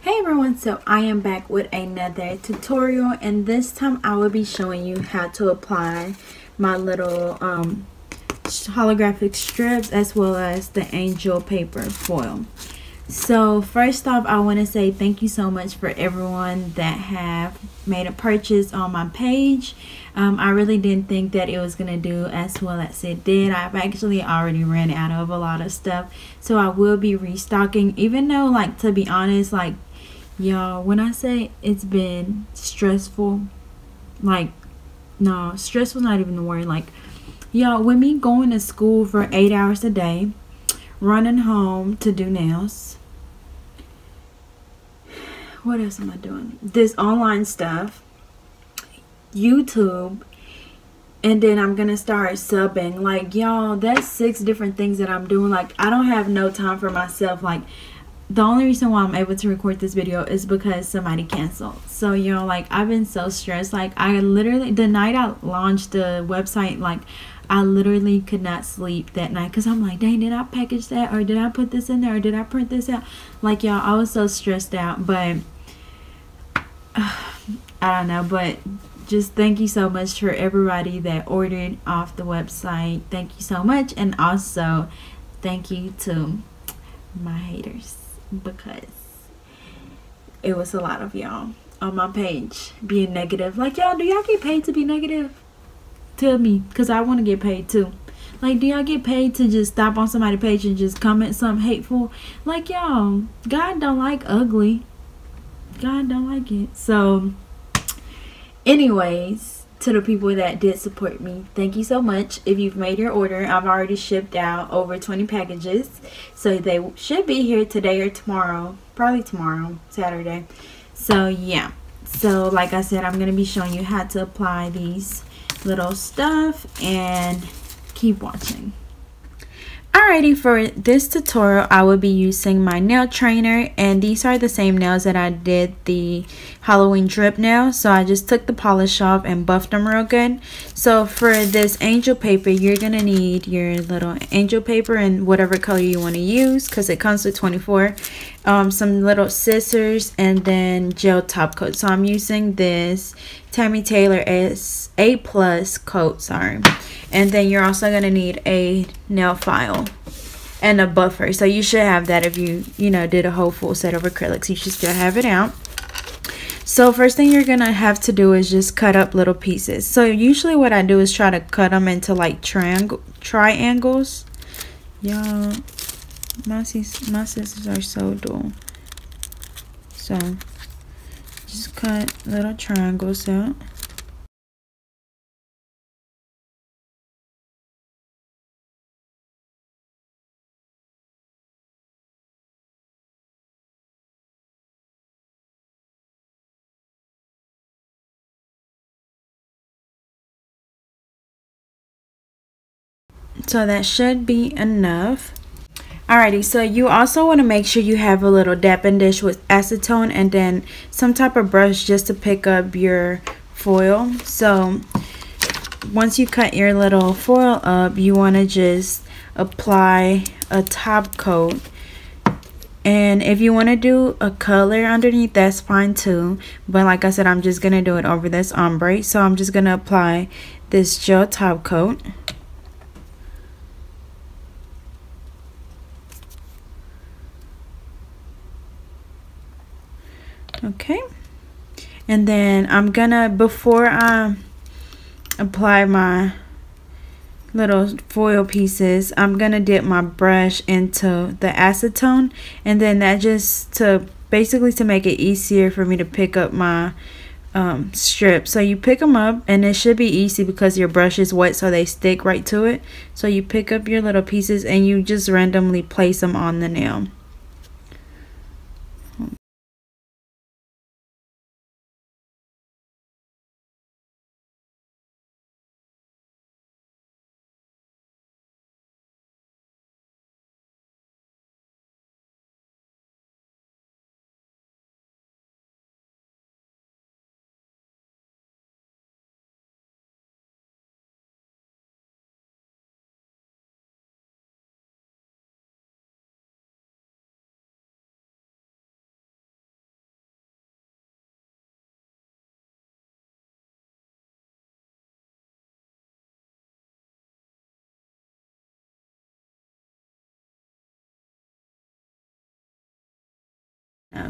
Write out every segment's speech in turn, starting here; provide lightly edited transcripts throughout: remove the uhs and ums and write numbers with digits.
Hey everyone, so I am back with another tutorial, and this time I will be showing you how to apply my little holographic strips as well as the angel paper foil. So first off, I want to say thank you so much for everyone that have made a purchase on my page. I really didn't think that it was going to do as well as it did. I've actually already ran out of a lot of stuff, so I will be restocking, even though, like, to be honest, like, y'all, when I say it's been stressful, like, no, stressful not even the word. Like, y'all, with me going to school for 8 hours a day, running home to do nails, what else am I doing? This online stuff, YouTube, and then I'm gonna start subbing. Like, y'all, that's 6 different things that I'm doing. Like, I don't have no time for myself. Like, the only reason why I'm able to record this video is because somebody canceled. So, you know, like, I've been so stressed. Like, I literally, the night I launched the website, like, I literally could not sleep that night because I'm like, dang, did I package that, or did I put this in there, or did I print this out? Like, y'all, I was so stressed out. But I don't know, but just thank you so much for everybody that ordered off the website. Thank you so much. And also thank you to my haters, because it was a lot of y'all on my page being negative. Like, y'all, do y'all get paid to be negative? Tell me, because I want to get paid too. Like, do y'all get paid to just stop on somebody's page and just comment something hateful? Like, y'all, God don't like ugly. God don't like it. So anyways, to the people that did support me, thank you so much. If you've made your order, I've already shipped out over 20 packages, so they should be here today or tomorrow, probably tomorrow, Saturday. So yeah, so like I said, I'm going to be showing you how to apply these little stuff, and keep watching. Alrighty, for this tutorial I will be using my nail trainer, and these are the same nails that I did the Halloween drip nails. So I just took the polish off and buffed them real good. So for this angel paper, you're gonna need your little angel paper in whatever color you want to use, because it comes with 24, some little scissors, and then gel top coat. So I'm using this Tammy Taylor A+ coat, sorry. And then you're also going to need a nail file and a buffer. So you should have that. If you did a whole full set of acrylics, you should still have it out. So first thing you're going to have to do is just cut up little pieces. So usually what I do is try to cut them into like triangles. Y'all, my scissors are so dull. So just cut little triangles out. So that should be enough. Alrighty, so you also want to make sure you have a little dapping dish with acetone, and then some type of brush just to pick up your foil. So once you cut your little foil up, you want to just apply a top coat. And if you want to do a color underneath, that's fine too. But like I said, I'm just going to do it over this ombre. So I'm just going to apply this gel top coat. Okay, and then I'm gonna, before I apply my little foil pieces, I'm gonna dip my brush into the acetone, and then that just to basically to make it easier for me to pick up my strips. So you pick them up, and it should be easy because your brush is wet, so they stick right to it. So you pick up your little pieces and you just randomly place them on the nail.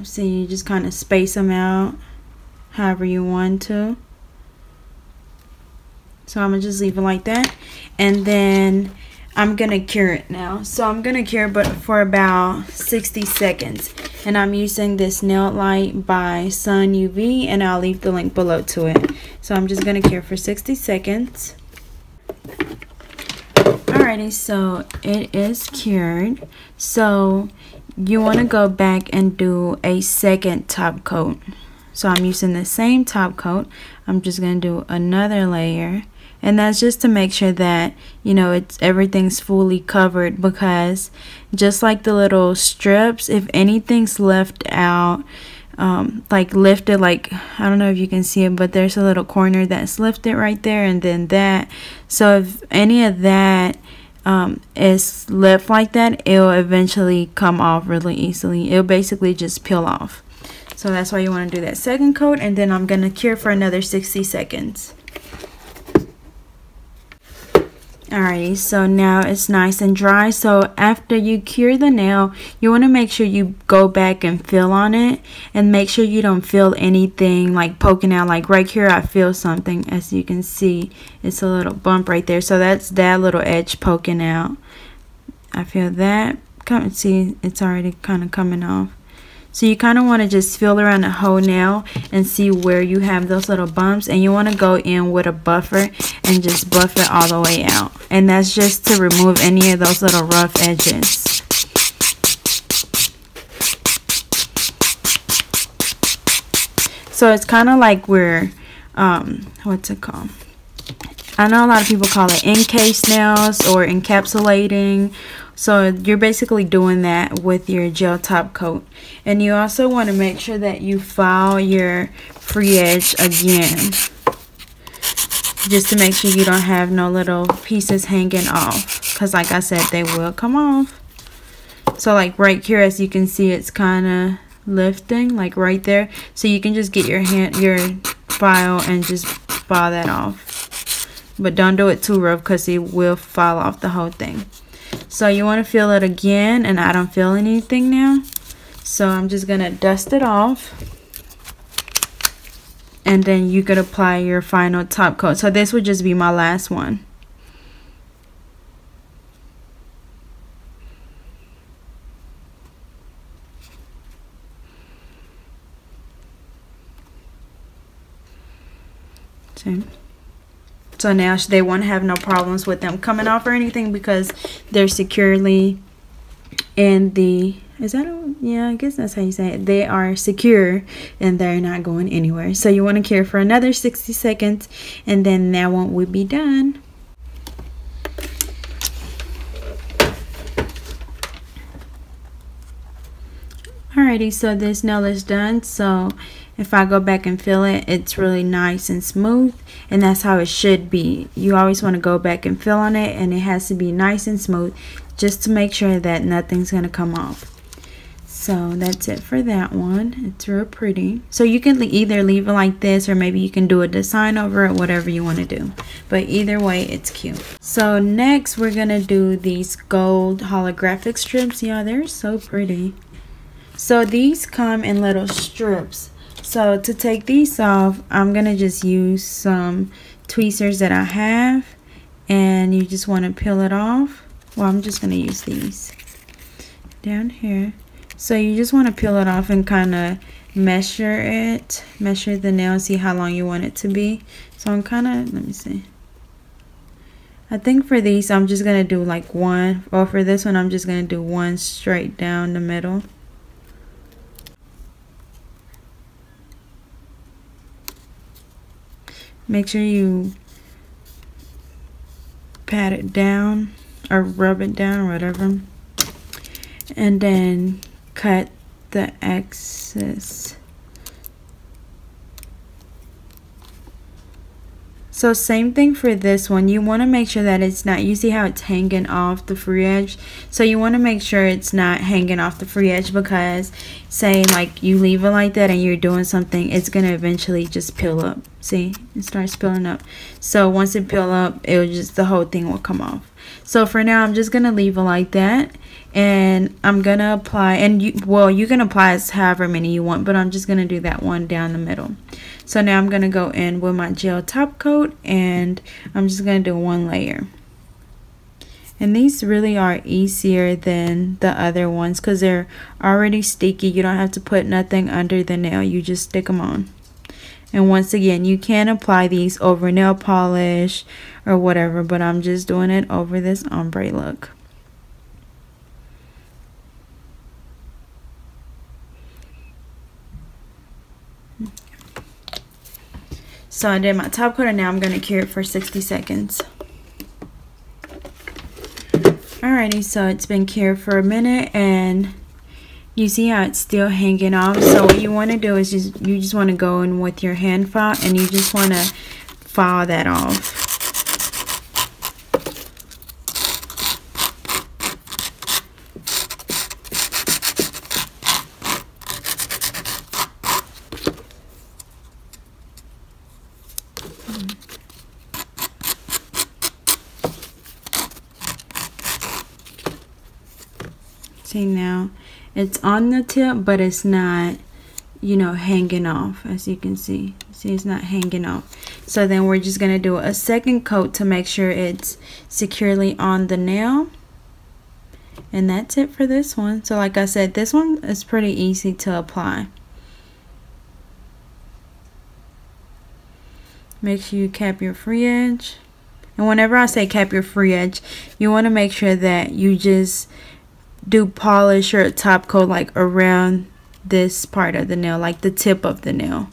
So you just kind of space them out however you want to. So I'm gonna just leave it like that, and then I'm gonna cure it now. So I'm gonna cure it for about 60 seconds, and I'm using this nail light by Sun UV, and I'll leave the link below to it. So I'm just gonna cure for 60 seconds. Alrighty, so it is cured. So you want to go back and do a second top coat. So I'm using the same top coat. I'm just going to do another layer, and that's just to make sure that, you know, everything's fully covered, because just like the little strips, if anything's left out, like lifted, like I don't know if you can see it, but there's a little corner that's lifted right there, and then that. So if any of that is left like that, it'll eventually come off really easily. It'll basically just peel off. So that's why you want to do that second coat, and then I'm gonna cure for another 60 seconds. Alrighty, so now it's nice and dry. So after you cure the nail, you want to make sure you go back and feel on it, and make sure you don't feel anything like poking out. Like right here, I feel something. As you can see, it's a little bump right there. So that's that little edge poking out. I feel that. See, it's already kind of coming off. So you kind of want to just feel around the whole nail and see where you have those little bumps, and you want to go in with a buffer and just buff it all the way out. And that's just to remove any of those little rough edges. So it's kind of like we're, what's it called? I know a lot of people call it encased nails or encapsulating. So you're basically doing that with your gel top coat. And you also want to make sure that you file your free edge again, just to make sure you don't have no little pieces hanging off, because like I said, they will come off. So like right here, as you can see, it's kind of lifting, like right there. So you can just get your file and just file that off, but don't do it too rough, because it will file off the whole thing. So you want to feel it again, and I don't feel anything now, so I'm just gonna dust it off, and then you could apply your final top coat. So this would just be my last one. See? So now they won't have no problems with them coming off or anything, because they're securely in the, yeah, I guess that's how you say it. They are secure and they're not going anywhere. So you want to cure for another 60 seconds, and then that one will be done. Alrighty, so this nail is done. So if I go back and feel it, it's really nice and smooth, and that's how it should be. You always want to go back and feel on it, and it has to be nice and smooth, just to make sure that nothing's going to come off. So that's it for that one. It's real pretty. So you can either leave it like this, or maybe you can do a design over it, whatever you want to do. But either way, it's cute. So next, we're going to do these gold holographic strips. Yeah, they're so pretty. So these come in little strips. So to take these off, I'm going to just use some tweezers that I have, and you just want to peel it off. Well, I'm just going to use these down here. So you just want to peel it off and kind of measure the nail, and see how long you want it to be. So I'm kind of, let me see. I think for these, I'm just going to do like one, or for this one, I'm just going to do one straight down the middle. Make sure you pat it down or rub it down or whatever, and then cut the excess. So same thing for this one. You want to make sure that it's not, you see how it's hanging off the free edge? So you want to make sure it's not hanging off the free edge, because say like you leave it like that and you're doing something, it's going to eventually just peel up. See, it starts peeling up. So once it peel up, it'll just, the whole thing will come off. So for now, I'm just gonna leave it like that, and I'm gonna apply, and you can apply as however many you want, but I'm just gonna do that one down the middle. So now I'm gonna go in with my gel top coat, and I'm just gonna do one layer. And these really are easier than the other ones because they're already sticky. You don't have to put nothing under the nail, you just stick them on. And once again, you can apply these over nail polish or whatever, but I'm just doing it over this ombre look. So I did my top coat, and now I'm going to cure it for 60 seconds. Alrighty, so it's been cured for a minute, and you see how it's still hanging off. So what you want to do is you just want to go in with your hand file, and you just want to file that off. See, now it's on the tip, but it's not, you know, hanging off. As you can see, it's not hanging off. So then we're just gonna do a second coat to make sure it's securely on the nail, and that's it for this one. So like I said, this one is pretty easy to apply. Make sure you cap your free edge, and whenever I say cap your free edge, you want to make sure that you just do polish or top coat like around this part of the nail, like the tip of the nail.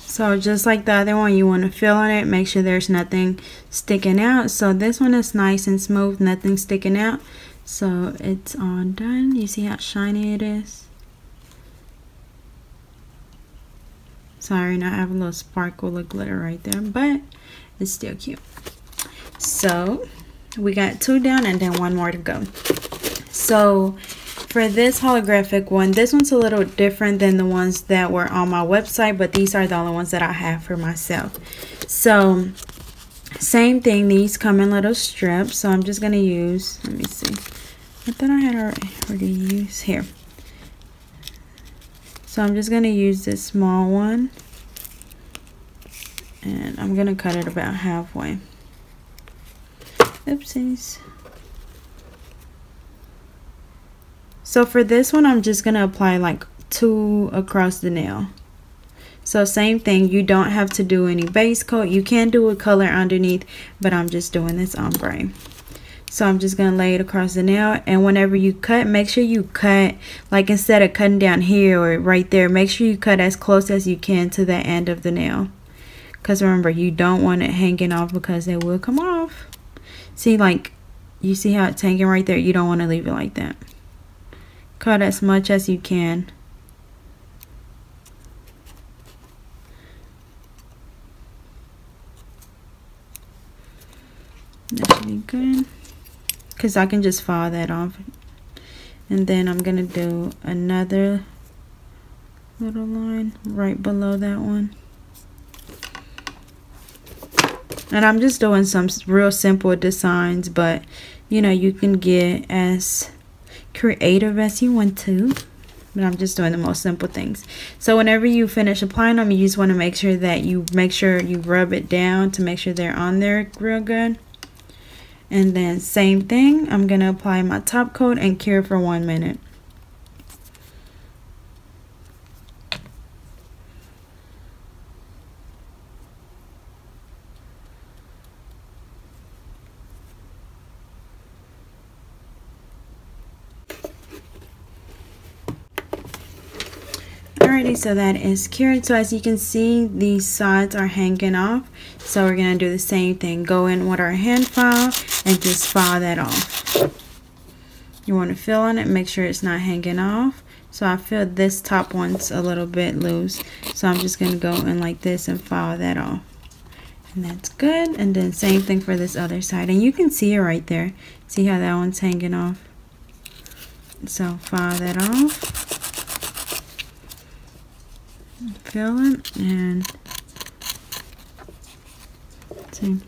So just like the other one, you want to feel on it, make sure there's nothing sticking out. So this one is nice and smooth, nothing sticking out. So it's all done. You see how shiny it is? Sorry, now I have a little sparkle of glitter right there, but it's still cute. So we got 2 down and then 1 more to go. So for this holographic one, this one's a little different than the ones that were on my website, but these are the only ones that I have for myself. So same thing, these come in little strips. So I'm just gonna use, let me see, I thought I had already used here. So I'm just gonna use this small one, and I'm gonna cut it about halfway. Oopsies. So for this one, I'm just gonna apply like 2 across the nail. So same thing, you don't have to do any base coat. You can do a color underneath, but I'm just doing this ombre. So I'm just gonna lay it across the nail, and whenever you cut, make sure you cut, like instead of cutting down here or right there, make sure you cut as close as you can to the end of the nail. Because remember, you don't want it hanging off because it will come off. See, like, you see how it's hanging right there? You don't want to leave it like that. Cut as much as you can. That should be good. Because I can just file that off. And then I'm going to do another little line right below that one. And I'm just doing some real simple designs, but you know, you can get as creative as you want to. But I'm just doing the most simple things. So whenever you finish applying them, you just want to make sure that you rub it down to make sure they're on there real good. And then same thing, I'm going to apply my top coat and cure for 1 minute. Alrighty, so that is cured. So as you can see, these sides are hanging off. So we're going to do the same thing. Go in with our hand file and just file that off. You want to feel on it, make sure it's not hanging off. So I feel this top one's a little bit loose. So I'm just going to go in like this and file that off. And that's good. And then same thing for this other side. And you can see it right there. See how that one's hanging off? So file that off, fill it, and see.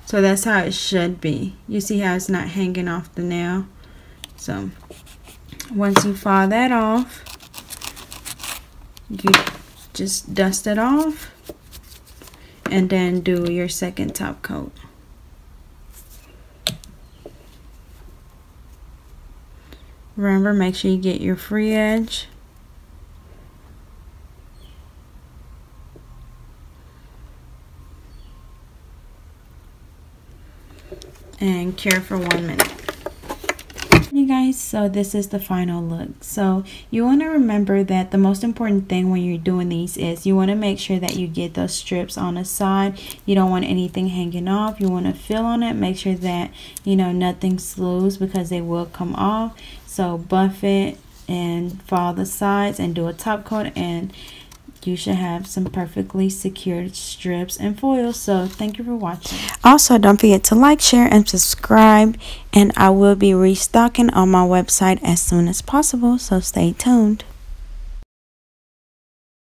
So that's how it should be. You see how it's not hanging off the nail. So once you file that off, you just dust it off and then do your second top coat. Remember, make sure you get your free edge. And cure for 1 minute. You guys, so this is the final look. So you want to remember that the most important thing when you're doing these is you want to make sure that you get those strips on the side. You don't want anything hanging off. You want to feel on it, make sure that nothing's loose, because they will come off. So buff it and file the sides and do a top coat, and you should have some perfectly secured strips and foils. So thank you for watching. Also, don't forget to like, share, and subscribe, and I will be restocking on my website as soon as possible, so stay tuned.